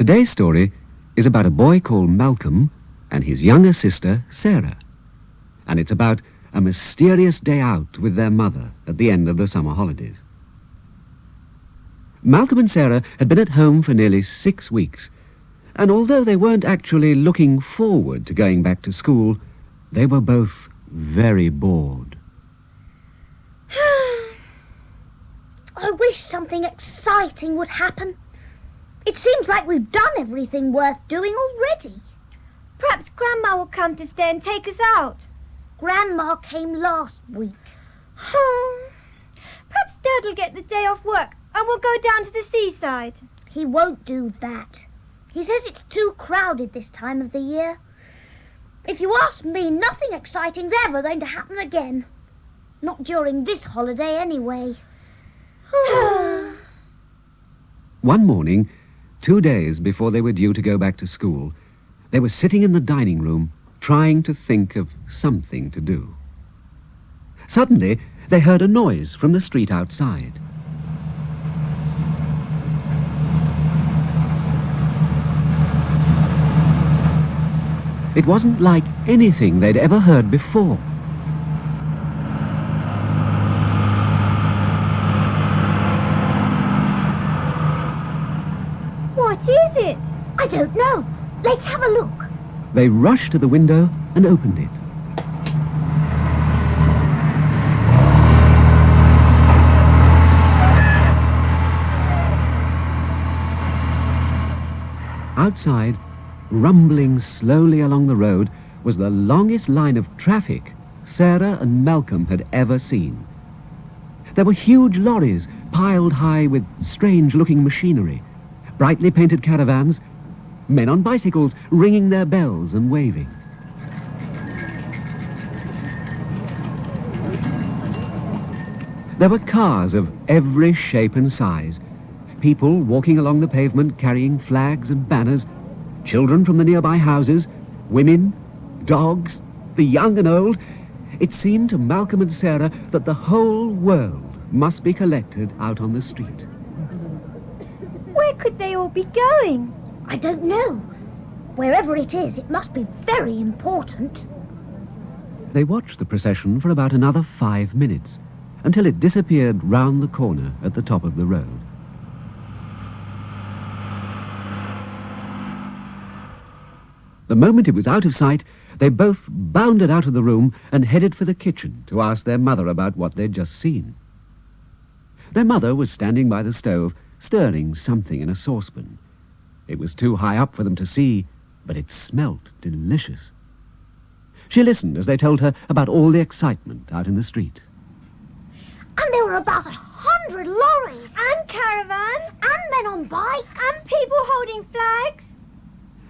Today's story is about a boy called Malcolm and his younger sister, Sarah. And it's about a mysterious day out with their mother at the end of the summer holidays. Malcolm and Sarah had been at home for nearly 6 weeks, and although they weren't actually looking forward to going back to school, they were both very bored. I wish something exciting would happen. It seems like we've done everything worth doing already. Perhaps Grandma will come to stay and take us out. Grandma came last week. Perhaps Dad'll get the day off work and we'll go down to the seaside. He won't do that. He says it's too crowded this time of the year. If you ask me, nothing exciting's ever going to happen again. Not during this holiday, anyway. One morning, 2 days before they were due to go back to school, they were sitting in the dining room trying to think of something to do. Suddenly, they heard a noise from the street outside. It wasn't like anything they'd ever heard before. What is it? I don't know. Let's have a look. They rushed to the window and opened it. Outside, rumbling slowly along the road, was the longest line of traffic Sarah and Malcolm had ever seen. There were huge lorries piled high with strange-looking machinery, brightly painted caravans, men on bicycles ringing their bells and waving. There were cars of every shape and size, people walking along the pavement carrying flags and banners, children from the nearby houses, women, dogs, the young and old. It seemed to Malcolm and Sarah that the whole world must be collected out on the street. Where could they all be going? I don't know. Wherever it is, it must be very important. They watched the procession for about another 5 minutes, until it disappeared round the corner at the top of the road. The moment it was out of sight, they both bounded out of the room and headed for the kitchen to ask their mother about what they'd just seen. Their mother was standing by the stove, stirring something in a saucepan. It was too high up for them to see, but it smelt delicious. She listened as they told her about all the excitement out in the street. And there were about 100 lorries. And caravans. And men on bikes. And people holding flags.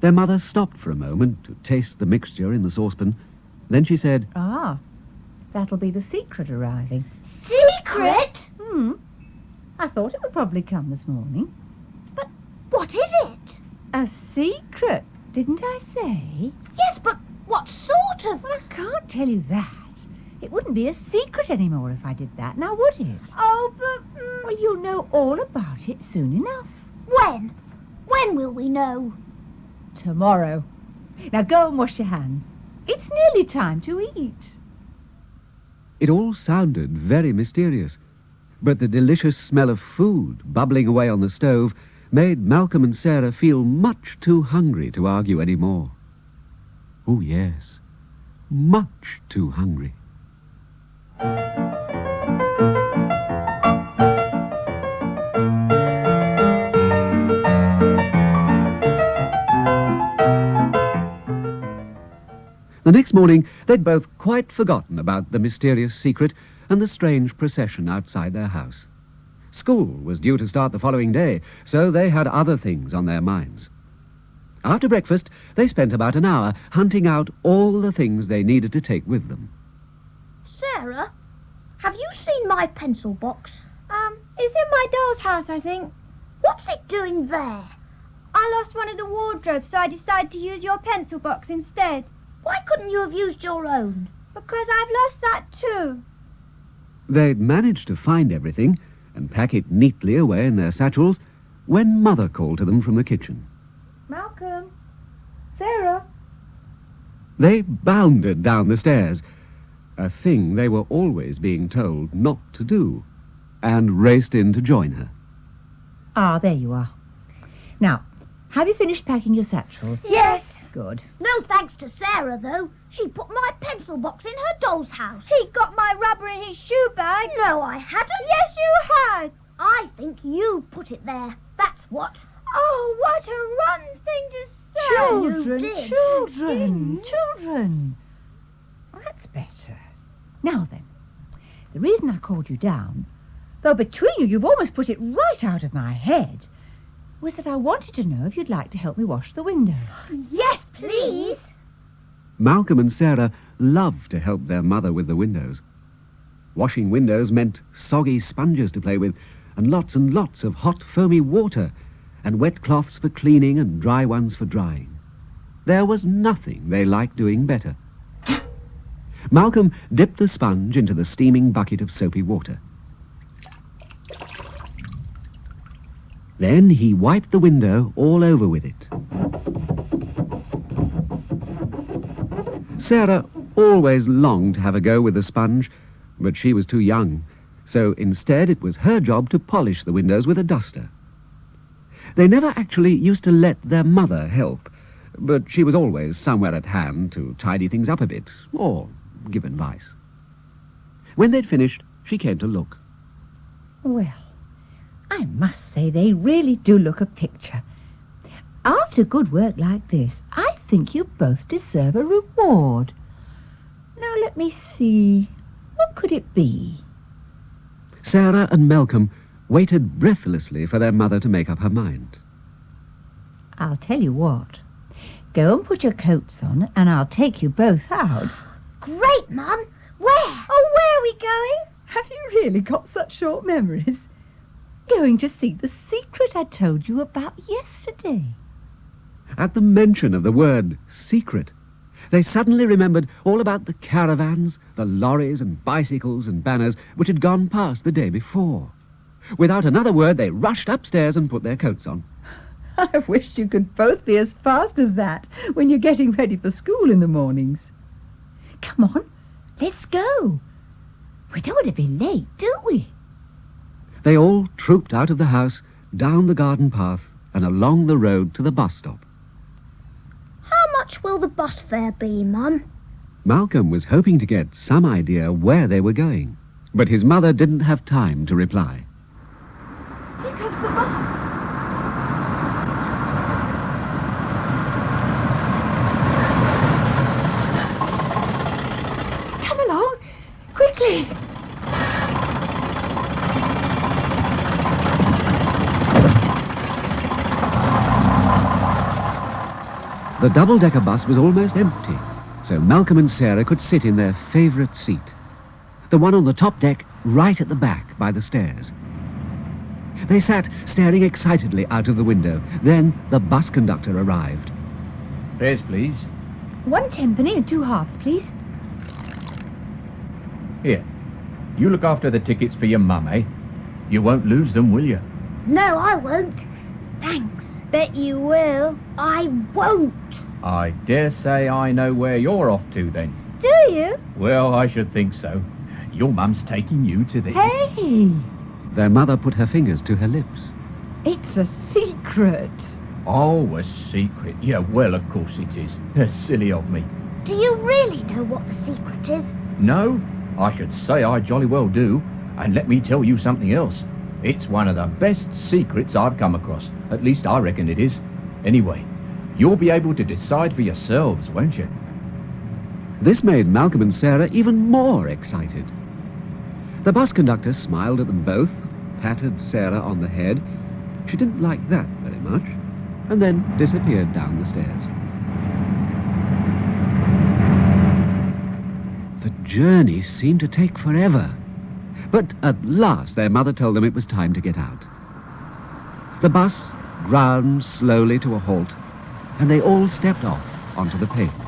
Their mother stopped for a moment to taste the mixture in the saucepan. Then she said, "Ah, that'll be the secret arriving." Secret? I thought it would probably come this morning. But what is it? A secret, didn't I say? Yes, but what sort of... Well, I can't tell you that. It wouldn't be a secret anymore if I did that, now would it? Oh, but... Well, you'll know all about it soon enough. When? When will we know? Tomorrow. Now go and wash your hands. It's nearly time to eat. It all sounded very mysterious, but the delicious smell of food bubbling away on the stove made Malcolm and Sarah feel much too hungry to argue any more. Oh yes, much too hungry. The next morning, they'd both quite forgotten about the mysterious secret and the strange procession outside their house. School was due to start the following day, so they had other things on their minds. After breakfast, they spent about an hour hunting out all the things they needed to take with them. Sarah, have you seen my pencil box? It's in my doll's house, I think. What's it doing there? I lost one of the wardrobes, so I decided to use your pencil box instead. Why couldn't you have used your own? Because I've lost that too. They'd managed to find everything and pack it neatly away in their satchels when Mother called to them from the kitchen. Malcolm. Sarah. They bounded down the stairs, a thing they were always being told not to do, and raced in to join her. Ah, there you are. Now, have you finished packing your satchels? Yes. Good. No thanks to Sarah, though. She put my pencil box in her doll's house. He got my rubber in his shoe bag. No, I hadn't. Yes, you had. I think you put it there. That's what. Oh, what a rotten thing to say. Children, did. children. That's better. Now then, the reason I called you down, though between you've almost put it right out of my head, was that I wanted to know if you'd like to help me wash the windows. Yes, please. Malcolm and Sarah loved to help their mother with the windows. Washing windows meant soggy sponges to play with, and lots of hot, foamy water, and wet cloths for cleaning and dry ones for drying. There was nothing they liked doing better. Malcolm dipped the sponge into the steaming bucket of soapy water. Then he wiped the window all over with it. Sarah always longed to have a go with the sponge, but she was too young, so instead it was her job to polish the windows with a duster. They never actually used to let their mother help, but she was always somewhere at hand to tidy things up a bit, or give advice. When they'd finished, she came to look. Well, I must say they really do look a picture. After good work like this, I think you both deserve a reward. Now let me see. What could it be? Sarah and Malcolm waited breathlessly for their mother to make up her mind. I'll tell you what. Go and put your coats on, and I'll take you both out. Great, Mum. Where? Oh, where are we going? Have you really got such short memories? Going to see the secret I told you about yesterday. At the mention of the word secret, they suddenly remembered all about the caravans, the lorries and bicycles and banners which had gone past the day before. Without another word, they rushed upstairs and put their coats on. I wish you could both be as fast as that when you're getting ready for school in the mornings. Come on, let's go. We don't want to be late, do we? They all trooped out of the house, down the garden path, and along the road to the bus stop. How much will the bus fare be, Mum? Malcolm was hoping to get some idea where they were going, but his mother didn't have time to reply. Here comes the bus. Come along, quickly. The double-decker bus was almost empty, so Malcolm and Sarah could sit in their favourite seat, the one on the top deck right at the back by the stairs. They sat staring excitedly out of the window. Then the bus conductor arrived. Fares, please. 1 tenpenny and 2 halves, please. Here, you look after the tickets for your mum, eh? You won't lose them, will you? No, I won't. Thanks. Bet you will. I won't. I dare say I know where you're off to, then. Do you? Well, I should think so. Your mum's taking you to the... Hey, Their mother put her fingers to her lips. it's a secret. Oh, a secret. Yeah, well, of course it is. Silly of me. Do you really know what the secret is? No, I should say I jolly well do. And let me tell you something else. It's one of the best secrets I've come across. At least I reckon it is. Anyway, you'll be able to decide for yourselves, won't you? This made Malcolm and Sarah even more excited. The bus conductor smiled at them both, patted Sarah on the head. She didn't like that very much, and then disappeared down the stairs. The journey seemed to take forever, but at last their mother told them it was time to get out. The bus ground slowly to a halt, and they all stepped off onto the pavement.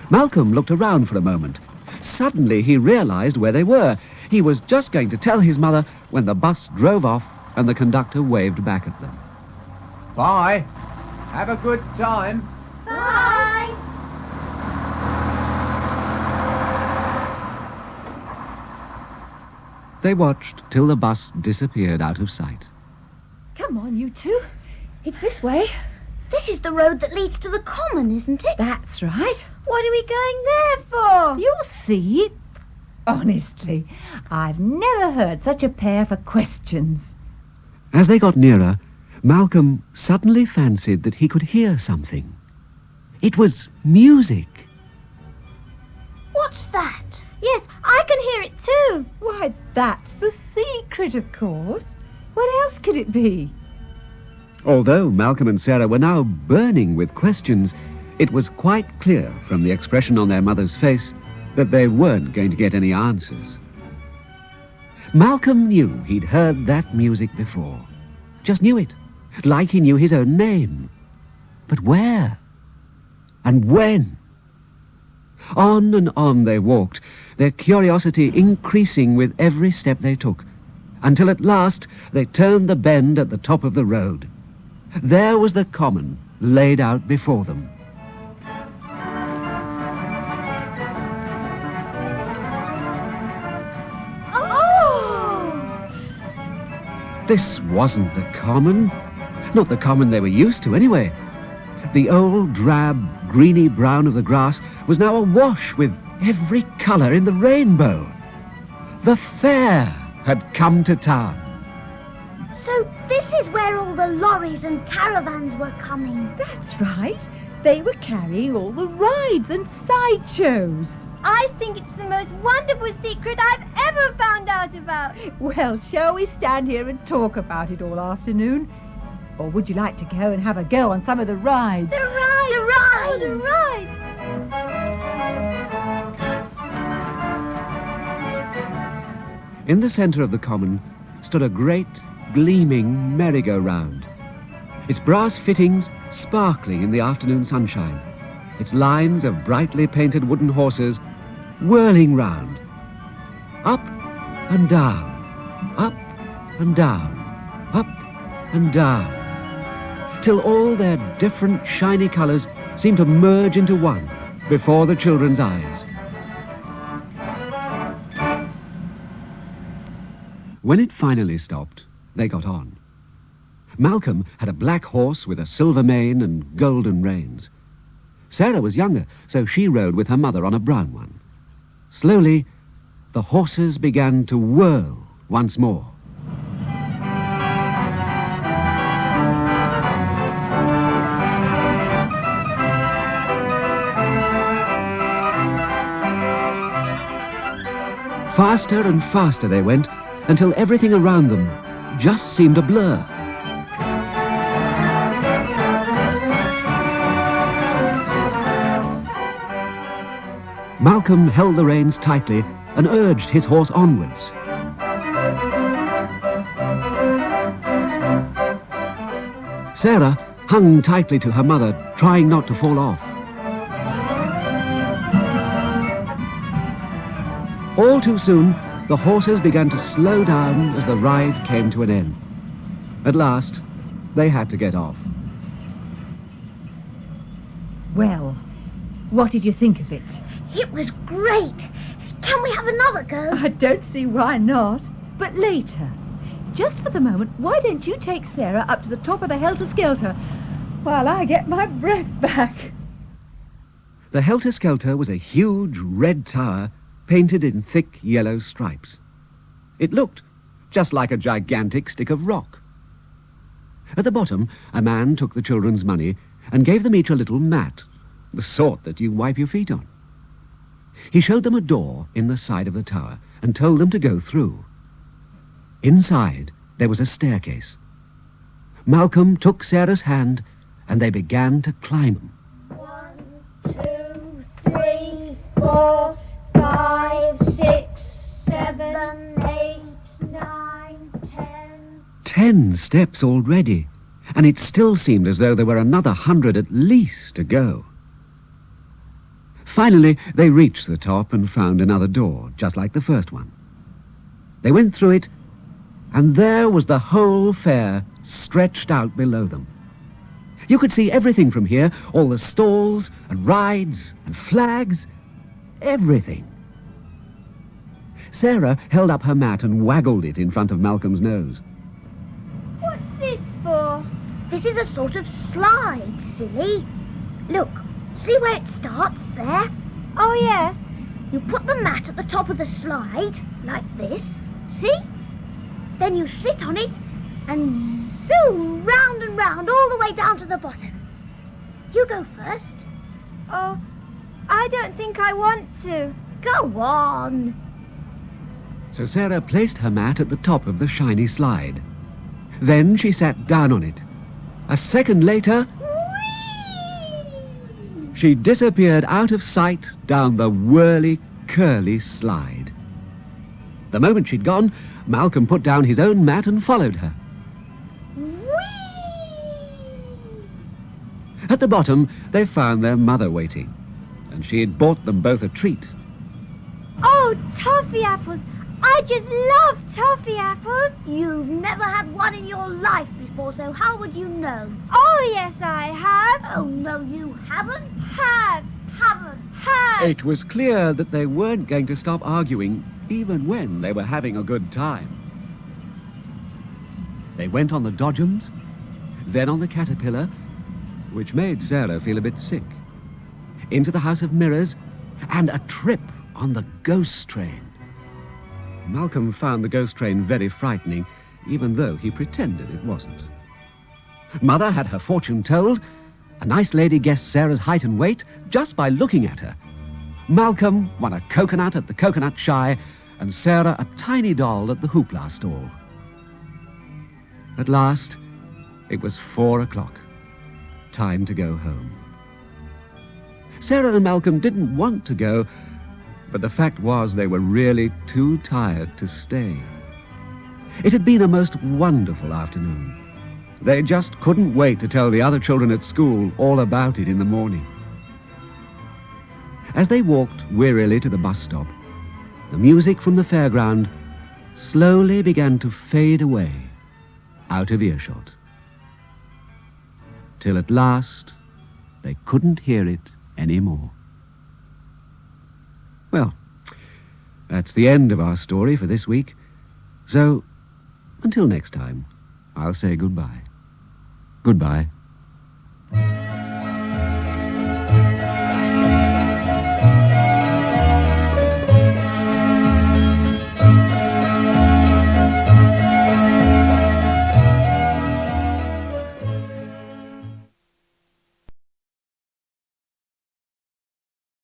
Malcolm looked around for a moment. Suddenly he realized where they were. He was just going to tell his mother when the bus drove off and the conductor waved back at them. Bye. Have a good time. Bye. They watched till the bus disappeared out of sight. Come on, you two. It's this way. This is the road that leads to the common, isn't it? That's right. What are we going there for? You'll see. Honestly, I've never heard such a pair for questions. As they got nearer, Malcolm suddenly fancied that he could hear something. It was music. What's that? Yes, I can hear it too. Why, that's the secret, of course. What else could it be? Although Malcolm and Sarah were now burning with questions, it was quite clear from the expression on their mother's face that they weren't going to get any answers. Malcolm knew he'd heard that music before. Just knew it, like he knew his own name. But where? And when? On and on they walked, their curiosity increasing with every step they took, until at last they turned the bend at the top of the road. There was the common laid out before them. Oh! This wasn't the common. Not the common they were used to, anyway. The old drab, greeny brown of the grass was now awash with every colour in the rainbow. The fair had come to town. So this is where all the lorries and caravans were coming. That's right. They were carrying all the rides and sideshows. I think it's the most wonderful secret I've ever found out about. Well, shall we stand here and talk about it all afternoon? Or would you like to go and have a go on some of the rides? The ride! The rides! Oh, the ride! In the centre of the common stood a great, gleaming merry-go-round, its brass fittings sparkling in the afternoon sunshine, its lines of brightly painted wooden horses whirling round, up and down, up and down, up and down, till all their different shiny colours seemed to merge into one before the children's eyes. When it finally stopped, they got on. Malcolm had a black horse with a silver mane and golden reins. Sarah was younger, so she rode with her mother on a brown one. Slowly, the horses began to whirl once more. Faster and faster they went, until everything around them just seemed a blur. Malcolm held the reins tightly and urged his horse onwards. Sarah hung tightly to her mother, trying not to fall off. All too soon, the horses began to slow down as the ride came to an end. At last, they had to get off. Well, what did you think of it? It was great. Can we have another go? I don't see why not. But later. Just for the moment, why don't you take Sarah up to the top of the Helter-Skelter while I get my breath back? The Helter-Skelter was a huge red tower painted in thick yellow stripes. It looked just like a gigantic stick of rock. At the bottom, a man took the children's money and gave them each a little mat, the sort that you wipe your feet on. He showed them a door in the side of the tower and told them to go through. Inside, there was a staircase. Malcolm took Sarah's hand and they began to climb. 1, 2, 3, 4, 5, 6, 7, 8, 9, 10. 10 steps already, and it still seemed as though there were another 100 at least to go. Finally, they reached the top and found another door, just like the first one. They went through it, and there was the whole fair stretched out below them. You could see everything from here, all the stalls and rides and flags, everything. Sarah held up her mat and waggled it in front of Malcolm's nose. What's this for? This is a sort of slide, silly. Look, see where it starts there? Oh, yes. You put the mat at the top of the slide, like this, see? Then you sit on it and zoom round and round all the way down to the bottom. You go first. Oh, I don't think I want to. Go on. So Sarah placed her mat at the top of the shiny slide. Then she sat down on it. A second later, she disappeared out of sight down the whirly, curly slide. The moment she'd gone, Malcolm put down his own mat and followed her. At the bottom, they found their mother waiting, and she had bought them both a treat. Oh, toffee apples. I just love toffee apples. You've never had one in your life before, so how would you know? Oh, yes, I have. Oh, no, you haven't. Have. Haven't. It was clear that they weren't going to stop arguing, even when they were having a good time. They went on the Dodgems, then on the Caterpillar, which made Sarah feel a bit sick, into the House of Mirrors, and a trip on the ghost train. Malcolm found the ghost train very frightening, even though he pretended it wasn't. Mother had her fortune told. A nice lady guessed Sarah's height and weight just by looking at her. Malcolm won a coconut at the Coconut Shy, and Sarah a tiny doll at the Hoopla stall. At last, it was 4 o'clock. Time to go home. Sarah and Malcolm didn't want to go, but the fact was they were really too tired to stay. It had been a most wonderful afternoon. They just couldn't wait to tell the other children at school all about it in the morning. As they walked wearily to the bus stop, the music from the fairground slowly began to fade away out of earshot, till at last they couldn't hear it anymore. Well, that's the end of our story for this week. So, until next time, I'll say goodbye. Goodbye.